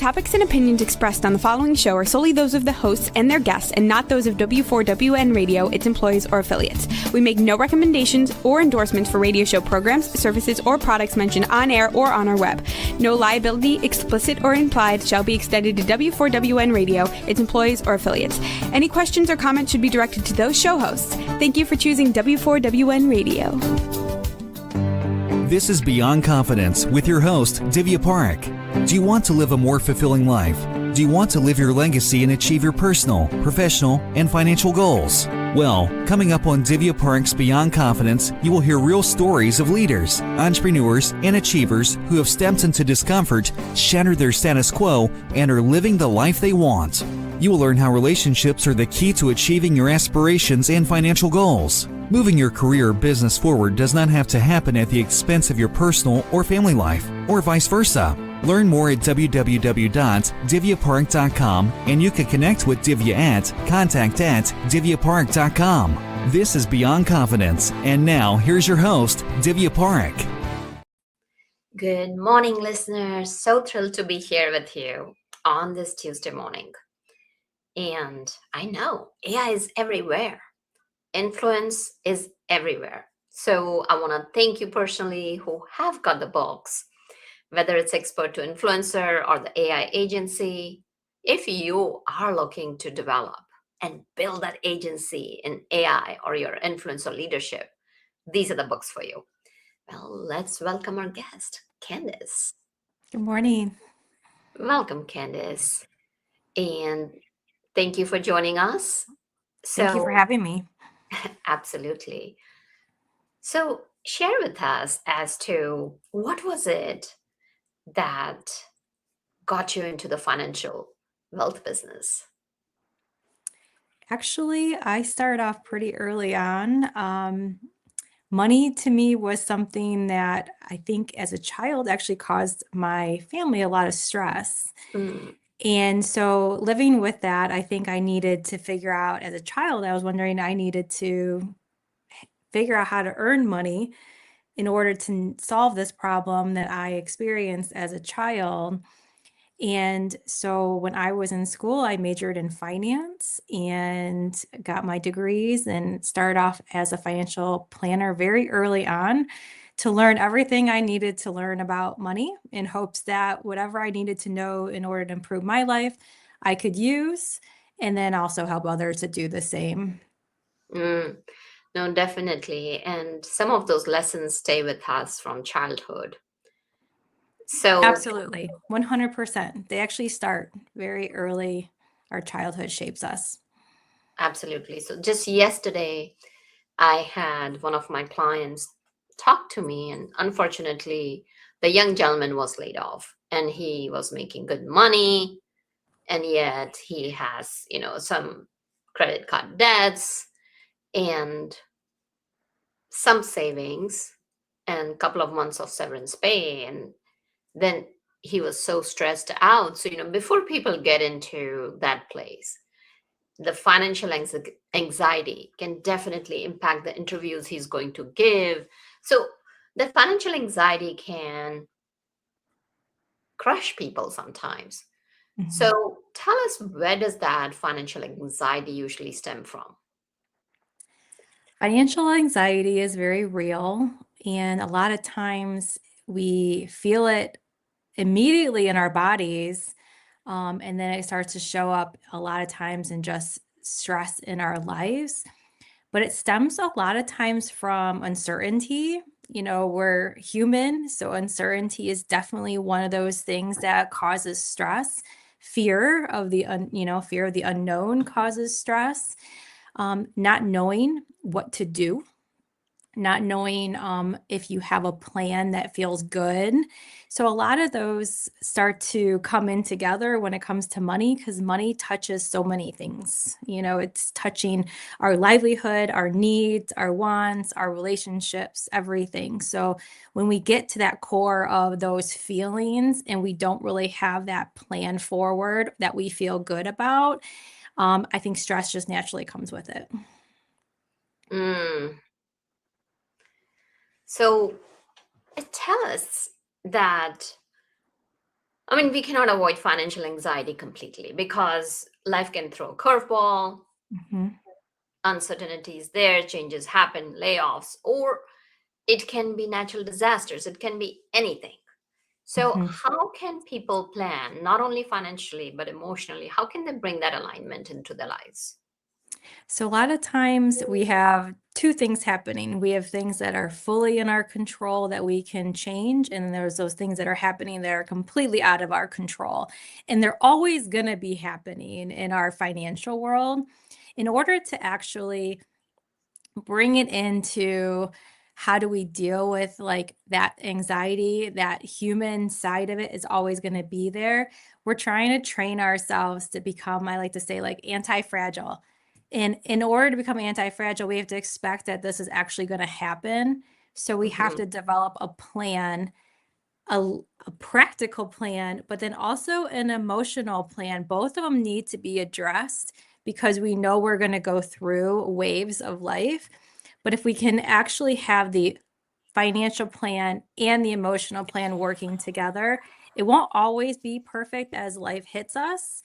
topics and opinions expressed on the following show are solely those of the hosts and their guests and not those of W4WN Radio, its employees, or affiliates. We make no recommendations or endorsements for radio show programs, services, or products mentioned on air or on our web. No liability, explicit or implied, shall be extended to W4WN Radio, its employees, or affiliates. Any questions or comments should be directed to those show hosts. Thank you for choosing W4WN Radio. This is Beyond Confidence with your host, Divya Parekh. Do you want to live a more fulfilling life? Do you want to live your legacy and achieve your personal, professional, and financial goals? Well, coming up on Divya Parekh's Beyond Confidence, you will hear real stories of leaders, entrepreneurs, and achievers who have stepped into discomfort, shattered their status quo, and are living the life they want. You will learn how relationships are the key to achieving your aspirations and financial goals. Moving your career or business forward does not have to happen at the expense of your personal or family life, or vice versa. Learn more at www.divyaparekh.com, and you can connect with Divya at contact@divyaparekh.com. This is Beyond Confidence, and now here's your host, Divya Parekh. Good morning, listeners. So thrilled to be here with you on this Tuesday morning. And I know AI is everywhere. Influence is everywhere. So I want to thank you personally who have got the books, whether it's expert to influencer or the AI agency. If you are looking to develop and build that agency in AI or your influencer leadership, these are the books for you. Well, let's welcome our guest, Candice. Good morning. Welcome, Candice. And thank you for joining us. Thank you for having me. Absolutely. So share with us as to what was it that got you into the financial wealth business? Actually, I started off pretty early on. Money to me was something that I think as a child actually caused my family a lot of stress. Mm, And so living with that, I think I needed to figure out as a child, I was wondering I needed to figure out how to earn money in order to solve this problem that I experienced as a child. And so when I was in school, I majored in finance and got my degrees and started off as a financial planner very early on to learn everything I needed to learn about money in hopes that whatever I needed to know in order to improve my life, I could use and then also help others to do the same. mm. No, definitely. And some of those lessons stay with us from childhood. So, Absolutely, 100%. They actually start very early. Our childhood shapes us. absolutely. So, just yesterday, I had one of my clients talk to me, and unfortunately, the young gentleman was laid off and he was making good money, and yet he has, some credit card debts and some savings and a couple of months of severance pay. And then he was so stressed out. So, before people get into that place, the financial anxiety can definitely impact the interviews he's going to give. So the financial anxiety can crush people sometimes. Mhm. So tell us, where does that financial anxiety usually stem from? Financial anxiety is very real, and a lot of times we feel it immediately in our bodies, and then it starts to show up a lot of times in just stress in our lives. But it stems a lot of times from uncertainty. We're human, so uncertainty is definitely one of those things that causes stress. Fear of the unknown causes stress. Not knowing what to do, not knowing if you have a plan that feels good. So a lot of those start to come in together when it comes to money because money touches so many things. It's touching our livelihood, our needs, our wants, our relationships, everything. So when we get to that core of those feelings and we don't really have that plan forward that we feel good about, I think stress just naturally comes with it. Mm. So tell us that I mean, we cannot avoid financial anxiety completely because life can throw a curveball, Mhm. uncertainties there, changes happen, layoffs, or it can be natural disasters. It can be anything. So, Mhm. how can people plan, not only financially, but emotionally? How can they bring that alignment into their lives? So a lot of times we have two things happening. We have things that are fully in our control that we can change, and then there's those things that are happening that are completely out of our control. And they're always going to be happening in our financial world. In order to actually bring it into how do we deal with like that anxiety, that human side of it is always going to be there. We're trying to train ourselves to become, I like to say, like anti-fragile. And in order to become anti-fragile, we have to expect that this is actually going to happen. So we have Mhm. to develop a plan, a practical plan, but then also an emotional plan. Both of them need to be addressed because we know we're going to go through waves of life. But if we can actually have the financial plan and the emotional plan working together, it won't always be perfect as life hits us,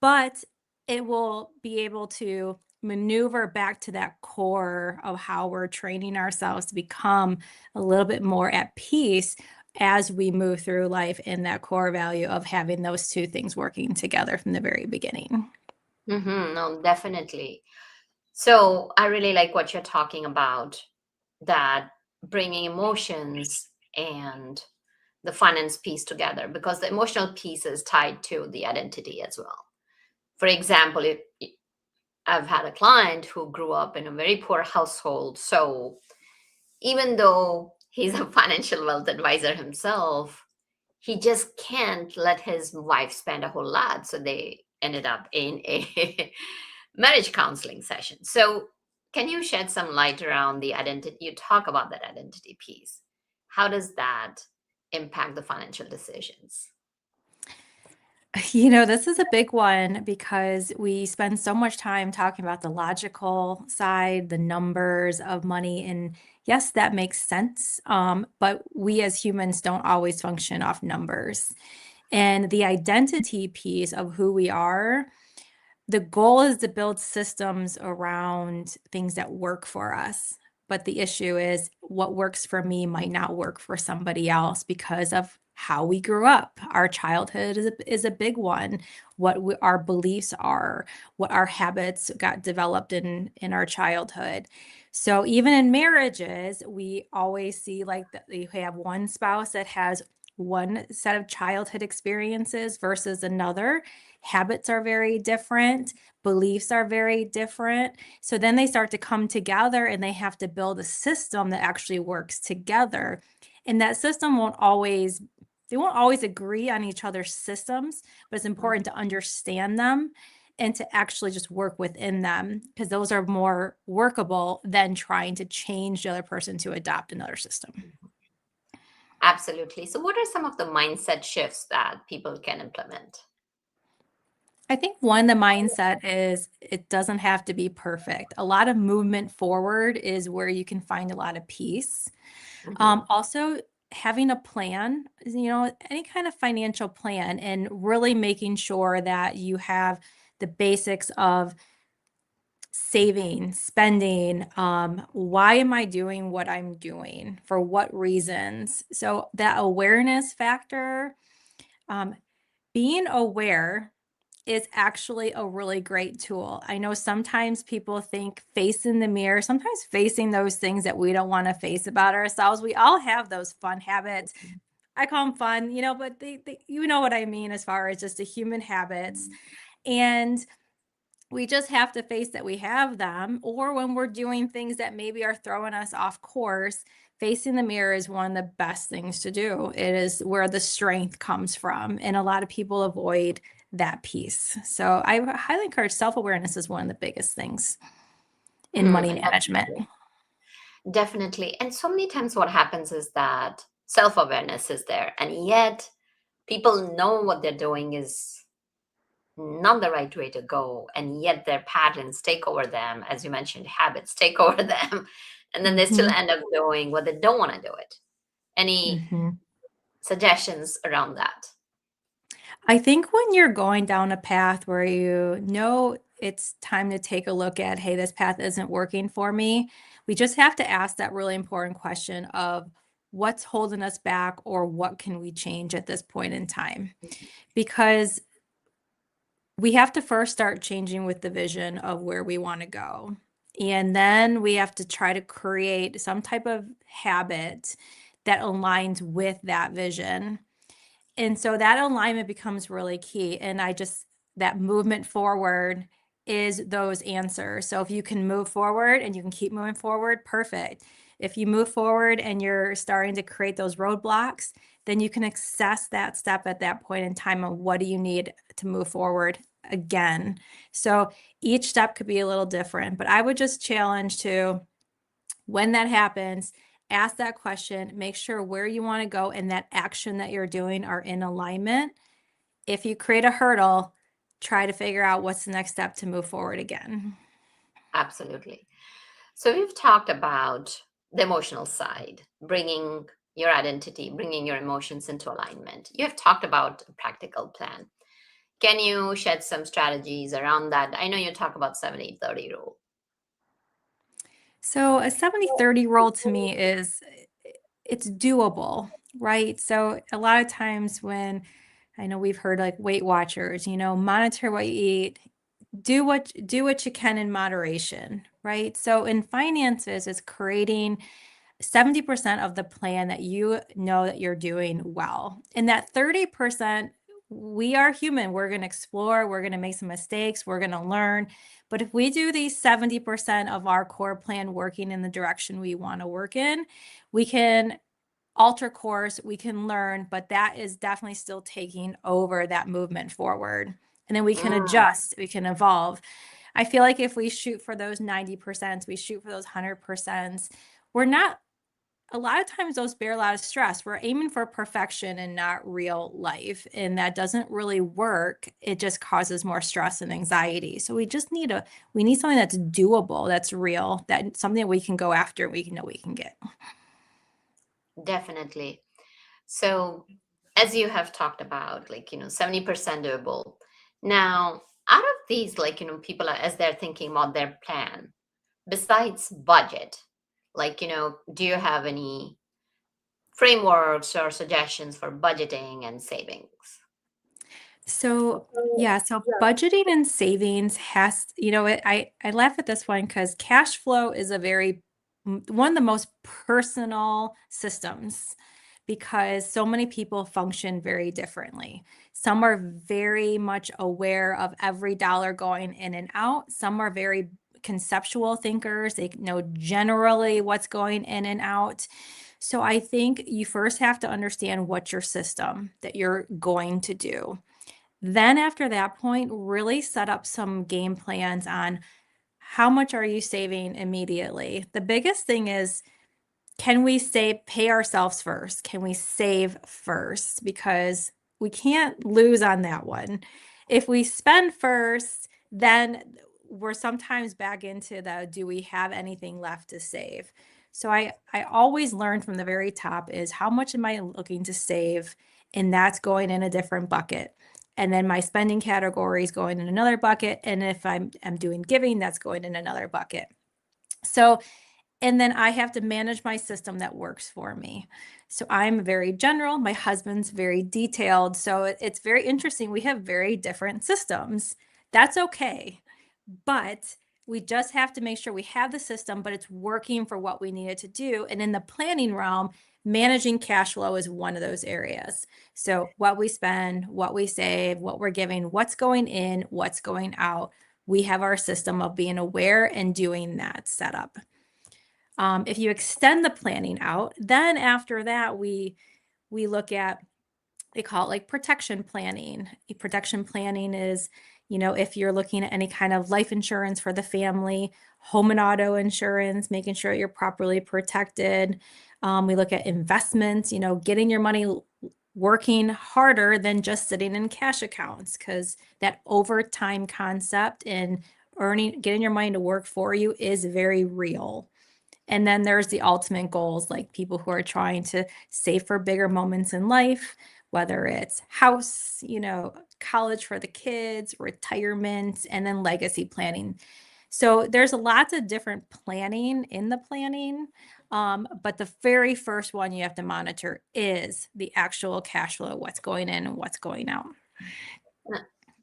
but it will be able to maneuver back to that core of how we're training ourselves to become a little bit more at peace as we move through life in that core value of having those two things working together from the very beginning. No, definitely. So, I really like what you're talking about, that bringing emotions and the finance piece together, because the emotional piece is tied to the identity as well. For example, if I've had a client who grew up in a very poor household, so even though he's a financial wealth advisor himself, he just can't let his wife spend a whole lot. So they ended up in a marriage counseling session. So, can you shed some light around the identity? You talk about that identity piece. How does that impact the financial decisions? This is a big one because we spend so much time talking about the logical side, the numbers of money. And yes, that makes sense. But we as humans don't always function off numbers. And the identity piece of who we are, the goal is to build systems around things that work for us. But the issue is what works for me might not work for somebody else because of how we grew up. Our childhood is a big one. Our beliefs are, what our habits got developed in our childhood. So even in marriages, we always see like that you have one spouse that has one set of childhood experiences versus another. Habits are very different, beliefs are very different. So then they start to come together and they have to build a system that actually works together. And that system they won't always agree on each other's systems, but it's important to understand them and to actually just work within them because those are more workable than trying to change the other person to adopt another system. Absolutely. So, what are some of the mindset shifts that people can implement? I think one, the mindset is it doesn't have to be perfect. A lot of movement forward is where you can find a lot of peace. Mhm. Also, having a plan, any kind of financial plan, and really making sure that you have the basics of saving, spending. Why am I doing what I'm doing? For what reasons? So that awareness factor, um, being aware is actually a really great tool. I know sometimes people think face in the mirror, sometimes facing those things that we don't want to face about ourselves. We all have those fun habits. I call them fun, but you know what I mean as far as just the human habits. And we just have to face that we have them. Or when we're doing things that maybe are throwing us off course, facing the mirror is one of the best things to do. It is where the strength comes from. And a lot of people avoid that piece. So I highly encourage self-awareness is one of the biggest things in money management. Definitely. Definitely. And so many times, what happens is that self awareness is there, and yet people know what they're doing is not the right way to go. And yet their patterns take over them. As you mentioned, habits take over them. And then they still Hmm. end up doing what they don't want to do it. Any Hmm. suggestions around that? I think when you're going down a path where you know it's time to take a look at, hey, this path isn't working for me, we just have to ask that really important question of what's holding us back or what can we change at this point in time? Because we have to first start changing with the vision of where we want to go. And then we have to try to create some type of habit that aligns with that vision. And so that alignment becomes really key. And that movement forward is those answers. So if you can move forward and you can keep moving forward, perfect. If you move forward and you're starting to create those roadblocks, then you can assess that step at that point in time of what do you need to move forward again. So each step could be a little different, but I would just challenge to, when that happens, ask that question, make sure where you want to go and that action that you're doing are in alignment. If you create a hurdle, try to figure out what's the next step to move forward again. Absolutely. So we've talked about the emotional side, bringing your identity, bringing your emotions into alignment. You have talked about a practical plan. Can you shed some strategies around that? I know you talk about 70-30 rule. So a 70-30 rule to me it's doable, right? So a lot of times when I know we've heard like Weight Watchers, monitor what you eat, do what you can in moderation, right? So in finances, it's creating 70% of the plan that you know that you're doing well. And that 30%, we are human. We're going to explore, we're going to make some mistakes, we're going to learn. But if we do these 70% of our core plan working in the direction we want to work in, we can alter course, we can learn, but that is definitely still taking over that movement forward. And then we can adjust, we can evolve. I feel like if we shoot for those 90%, we shoot for those 100%, a lot of times those bear a lot of stress. We're aiming for perfection and not real life. And that doesn't really work. It just causes more stress and anxiety. So we need something that's doable, that's real, that's something that we can go after, we know we can get. Definitely. So as you have talked about, 70% doable. Now, out of these, people are, as they're thinking about their plan, besides budget, do you have any frameworks or suggestions for budgeting and savings? So budgeting and savings I laugh at this one because cash flow is one of the most personal systems because so many people function very differently. Some are very much aware of every dollar going in and out. Some are very conceptual thinkers. They know generally what's going in and out. So I think you first have to understand what's your system that you're going to do. Then after that point, really set up some game plans on how much are you saving immediately. The biggest thing is, can we pay ourselves first? Can we save first? Because we can't lose on that one. If we spend first, then we're sometimes back into do we have anything left to save? So I always learn from the very top is how much am I looking to save? And that's going in a different bucket. And then my spending category is going in another bucket. And if I'm doing giving, that's going in another bucket. So, and then I have to manage my system that works for me. So I'm very general. My husband's very detailed. So it's very interesting. We have very different systems. That's okay. But we just have to make sure we have the system, but it's working for what we need it to do. And in the planning realm, managing cash flow is one of those areas. So what we spend, what we save, what we're giving, what's going in, what's going out. We have our system of being aware and doing that setup. If you extend the planning out, then after that, we look at, they call it like protection planning. Protection planning is, if you're looking at any kind of life insurance for the family, home and auto insurance, making sure you're properly protected. We look at investments, getting your money working harder than just sitting in cash accounts, because that overtime concept and getting your money to work for you is very real. And then there's the ultimate goals, like people who are trying to save for bigger moments in life. whether it's house, college for the kids, retirement, and then legacy planning. So there's lots of different planning in the planning. But the very first one you have to monitor is the actual cash flow, what's going in and what's going out.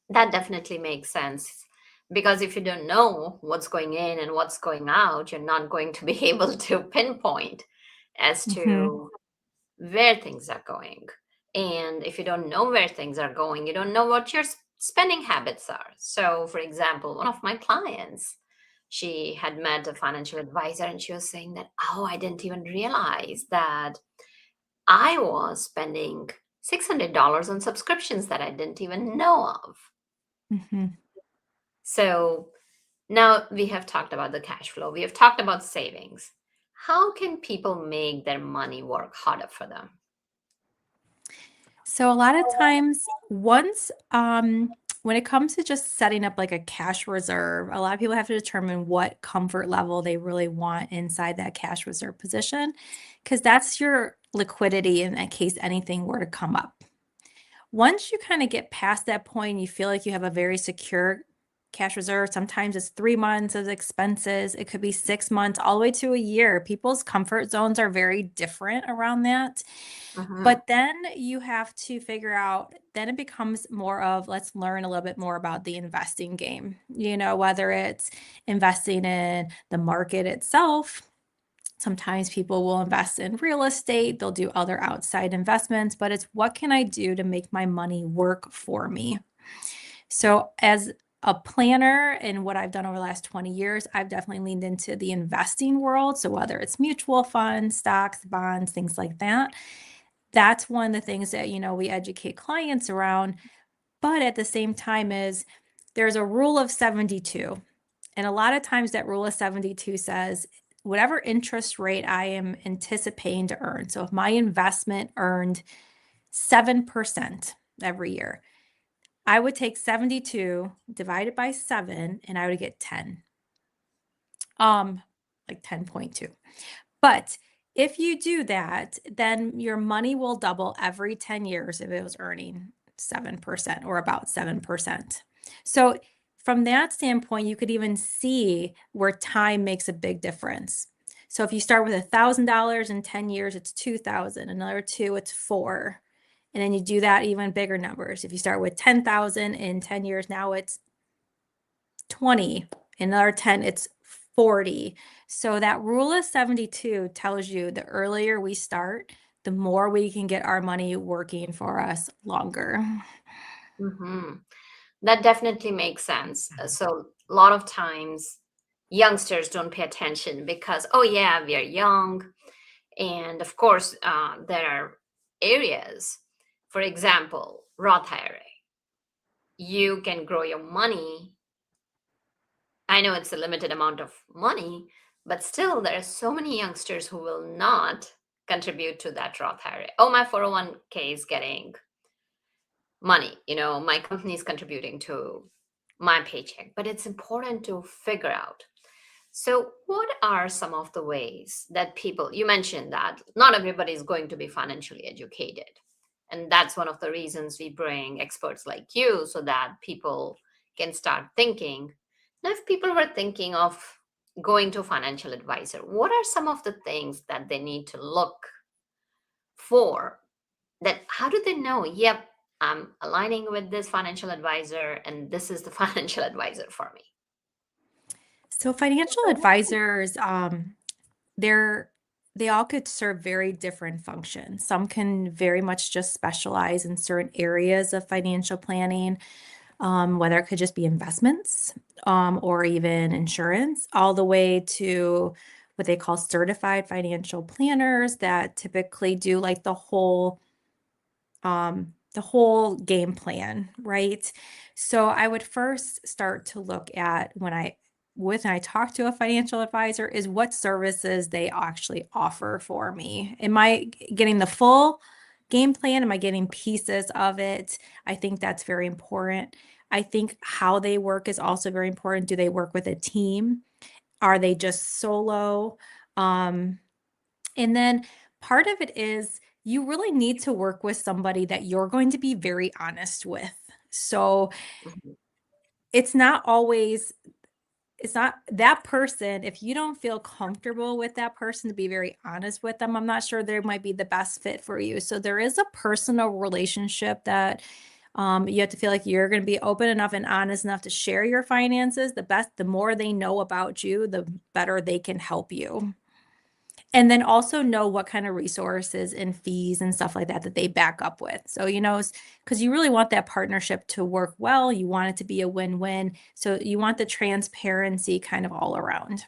That definitely makes sense. Because if you don't know what's going in and what's going out, you're not going to be able to pinpoint as Mhm. to where things are going. And if you don't know where things are going, you don't know what your spending habits are. So, for example, one of my clients, she had met a financial advisor and she was saying that, oh, I didn't even realize that I was spending $600 on subscriptions that I didn't even know of. Mhm. So, now we have talked about the cash flow, we have talked about savings. How can people make their money work harder for them? So a lot of times, when it comes to just setting up like a cash reserve, a lot of people have to determine what comfort level they really want inside that cash reserve position, because that's your liquidity in case anything were to come up. Once you kind of get past that point, you feel like you have a very secure cash reserve. Sometimes it's 3 months of expenses. It could be 6 months, all the way to a year. People's comfort zones are very different around that. Mhm. But then you have to figure out, then it becomes more of let's learn a little bit more about the investing game, whether it's investing in the market itself. Sometimes people will invest in real estate, they'll do other outside investments, but it's what can I do to make my money work for me? So, as a planner and what I've done over the last 20 years, I've definitely leaned into the investing world. So, whether it's mutual funds, stocks, bonds, things like that, that's one of the things that, we educate clients around. But at the same time is there's a rule of 72. And a lot of times that rule of 72 says whatever interest rate I am anticipating to earn. So if my investment earned 7% every year, I would take 72 divided by 7 and I would get 10. Like 10.2. But if you do that, then your money will double every 10 years if it was earning 7% or about 7%. So from that standpoint, you could even see where time makes a big difference. So if you start with $1,000 in 10 years, it's 2,000, another 2, it's 4. And then you do that even bigger numbers. If you start with 10,000 in 10 years, now it's 20, another 10, it's 40. So that rule of 72 tells you the earlier we start, the more we can get our money working for us longer. Mhm. That definitely makes sense. So a lot of times youngsters don't pay attention because, oh yeah, we are young. And of course, there are areas, for example, Roth IRA. You can grow your money. I know it's a limited amount of money, but still there are so many youngsters who will not contribute to that Roth IRA. Oh, my 401k is getting money. My company is contributing to my paycheck, but it's important to figure out. So, what are some of the ways that people, you mentioned that not everybody is going to be financially educated. And that's one of the reasons we bring experts like you so that people can start thinking. Now, if people were thinking of going to a financial advisor, what are some of the things that they need to look for? That how do they know, yep, I'm aligning with this financial advisor and this is the financial advisor for me? So financial advisors, they're they all could serve very different functions. Some can very much just specialize in certain areas of financial planning, whether it could just be investments, or even insurance, all the way to what they call certified financial planners that typically do like the whole game plan, right? So I would first start to look at when I talk to a financial advisor is what services they actually offer for me. Am I getting the full game plan? Am I getting pieces of it? I think that's very important. I think how they work is also very important. Do they work with a team? Are they just solo? Um, and then part of it is you really need to work with somebody that you're going to be very honest with. So Mhm. it's not always it's not that person, if you don't feel comfortable with that person to be very honest with them, I'm not sure they might be the best fit for you. So there is a personal relationship that you have to feel like you're going to be open enough and honest enough to share your finances. The more they know about you, the better they can help you. And then also know what kind of resources and fees and stuff like that that they back up with. So, because you really want that partnership to work well, you want it to be a win-win. So you want the transparency kind of all around.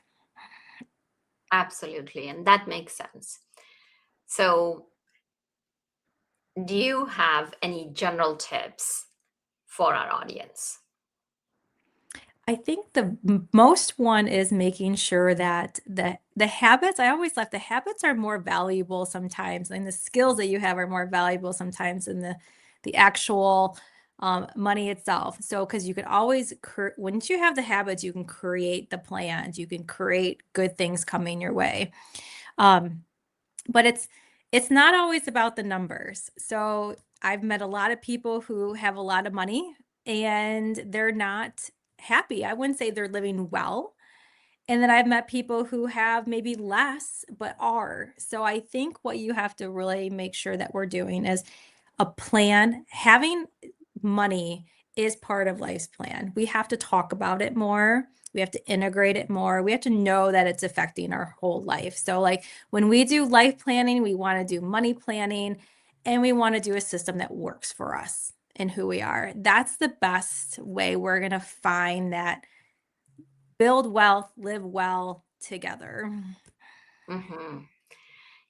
Absolutely. And that makes sense. So, do you have any general tips for our audience? I think the most one is making sure that the habits, I always thought the habits are more valuable sometimes, and the skills that you have are more valuable sometimes than the actual money itself. So, because you can always, once you have the habits, you can create the plans, you can create good things coming your way. Um, but it's not always about the numbers. So I've met a lot of people who have a lot of money and they're not happy. I wouldn't say they're living well. And then I've met people who have maybe less but are. So I think what you have to really make sure that we're doing is a plan. Having money is part of life's plan. We have to talk about it more. We have to integrate it more. We have to know that it's affecting our whole life. So, like when we do life planning, we want to do money planning and we want to do a system that works for us and who we are. That's the best way we're going to find that build wealth, live well together. Hmm.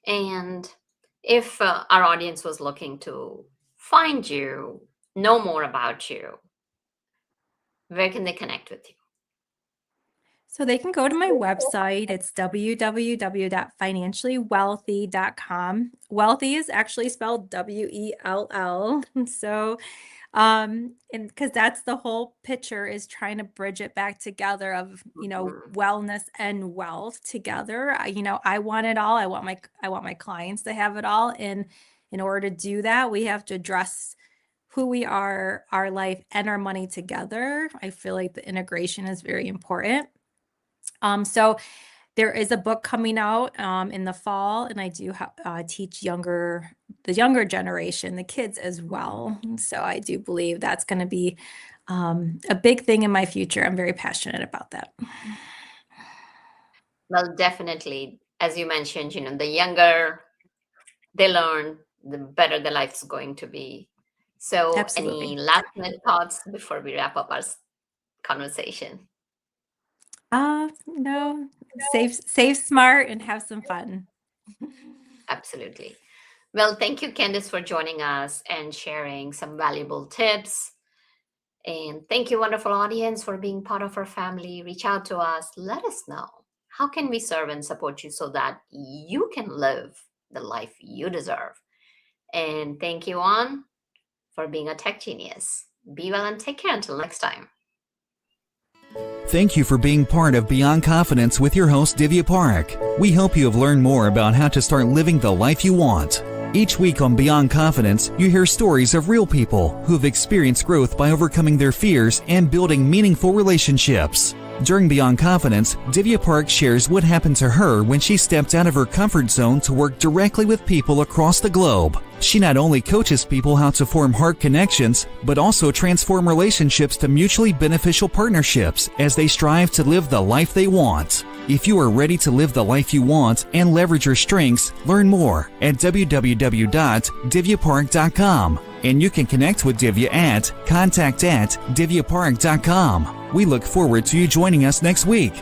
And if our audience was looking to find you, know more about you, where can they connect with you? So they can go to my website. It's www.financiallywellthy.com. Wealthy is actually spelled WELL. So, and because that's the whole picture is trying to bridge it back together of, Mhm. wellness and wealth together. I want it all. I want my clients to have it all. And in order to do that, we have to address who we are, our life, and our money together. I feel like the integration is very important. So there is a book coming out in the fall, and I do teach the younger generation, the kids as well. So I do believe that's going to be a big thing in my future. I'm very passionate about that. Well, definitely, as you mentioned, the younger they learn, the better the life's going to be. So, any Absolutely. last minute thoughts before we wrap up our conversation? No, save smart and have some fun. Absolutely. Well, thank you, Candice, for joining us and sharing some valuable tips. And thank you, wonderful audience, for being part of our family. Reach out to us. Let us know how can we serve and support you so that you can live the life you deserve. And thank you, Juan, for being a tech genius. Be well and take care until next time. Thank you for being part of Beyond Confidence with your host, Divya Parekh. We hope you have learned more about how to start living the life you want. Each week on Beyond Confidence, you hear stories of real people who have experienced growth by overcoming their fears and building meaningful relationships. During Beyond Confidence, Divya Parekh shares what happened to her when she stepped out of her comfort zone to work directly with people across the globe. She not only coaches people how to form heart connections, but also transform relationships to mutually beneficial partnerships as they strive to live the life they want. If you are ready to live the life you want and leverage your strengths, learn more at www.divyaparekh.com. And you can connect with Divya at contact@divyaparekh.com. We look forward to you joining us next week.